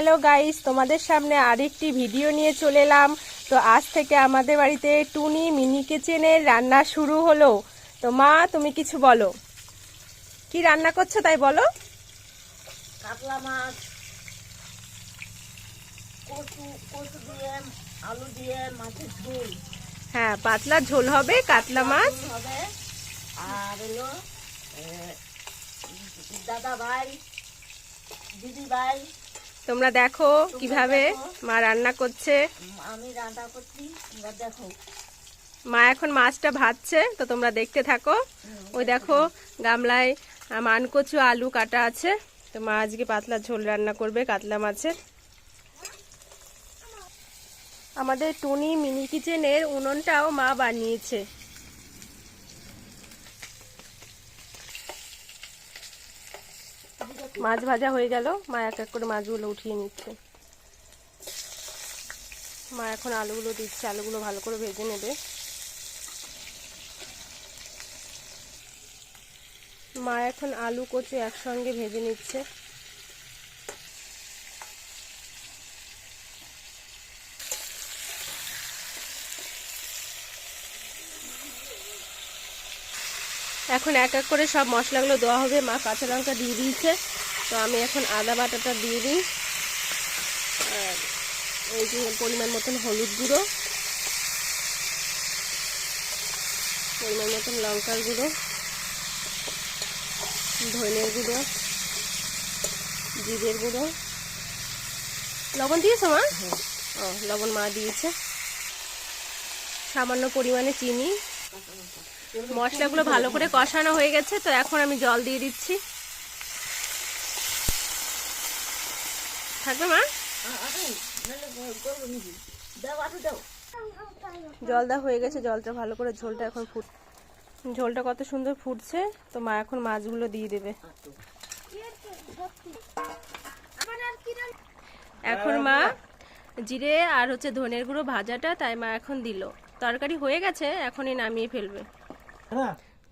Hello guys, তোমাদের সামনে আরেকটি ভিডিও নিয়ে চলে এলাম। তো আজ থেকে আমাদের বাড়িতে টুনি মিনি কিচেনের রান্না শুরু হলো। তো মা, তুমি কিছু বলো, কি রান্না করছো তাই বলো। কাতলা মাছ, কচু কচু দিয়ে, আলু দিয়ে মাছের ঝোল। হ্যাঁ, পাতলা ঝোল হবে, কাতলা মাছ হবে। আর হলো দাদা ভাই, দিদি ভাই, তোমরা দেখো কিভাবে মা রান্না করছে। আমি রান্না করছি, তোমরা দেখো। মা এখন মাছটা ভাজছে, তো তোমরা দেখতে থাকো। ওই দেখো গামলায় মানকচু আলু কাটা আছে। তো মা আজকে পাতলা ঝোল রান্না করবে কাতলা মাছের। আমাদের টুনি মিনি কিচেনের উনুনটাও মা বানিয়েছে। মাছ ভাজা হয়ে গেল, মা এক এক করে মাছগুলো উঠিয়ে নিচ্ছে। মা এখন আলুগুলো দিচ্ছে, আলুগুলো ভালো করে ভেজে নেবে। মা এখন আলু কচু একসঙ্গে ভেজে নিচ্ছে। এখন এক এক করে সব মশলাগুলো দেওয়া হবে। মা কাঁচা লঙ্কা দিয়ে দিয়েছে, তো আমি এখন আদা বাটাটা দিয়ে দিই। আর এই যে পরিমাণ মতন হলুদ গুঁড়ো, পরিমাণ মতন লঙ্কার গুঁড়ো, ধনের গুঁড়ো, জিরের গুঁড়ো। লবণ দিয়েছো মা? ও, লবণ মা দিয়েছে। সামান্য পরিমাণে চিনি। মশলাগুলো ভালো করে কষানো হয়ে গেছে, তো এখন আমি জল দিয়ে দিচ্ছি। থাকবে মা? জল দেওয়া হয়ে গেছে, জলটা ভালো করে, ঝোলটা এখন ঝোলটা কত সুন্দর ফুটছে। তো মা এখন মাছগুলো দিয়ে দেবে। এখন মা জিরে আর ধনের গুঁড়ো ভাজাটা, তাই মা এখন দিল। তরকারি হয়ে গেছে, এখনই নামিয়ে ফেলবে।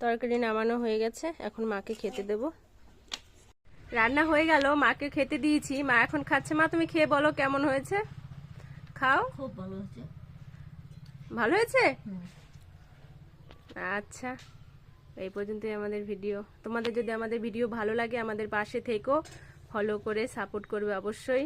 তরকারি নামানো হয়ে গেছে, এখন মাকে খেতে দেব। রান্না হয়ে গেল, মাকে খেতে দিয়েছি। মা এখন খাচ্ছে। মা, তুমি খেয়ে বলো কেমন হয়েছে। খাও। খুব ভালো হচ্ছে। ভালো হয়েছে? আচ্ছা, এই পর্যন্তই আমাদের ভিডিও। তোমাদের যদি আমাদের ভিডিও ভালো লাগে, আমাদের পাশে থেকো, ফলো করে সাপোর্ট করবে অবশ্যই।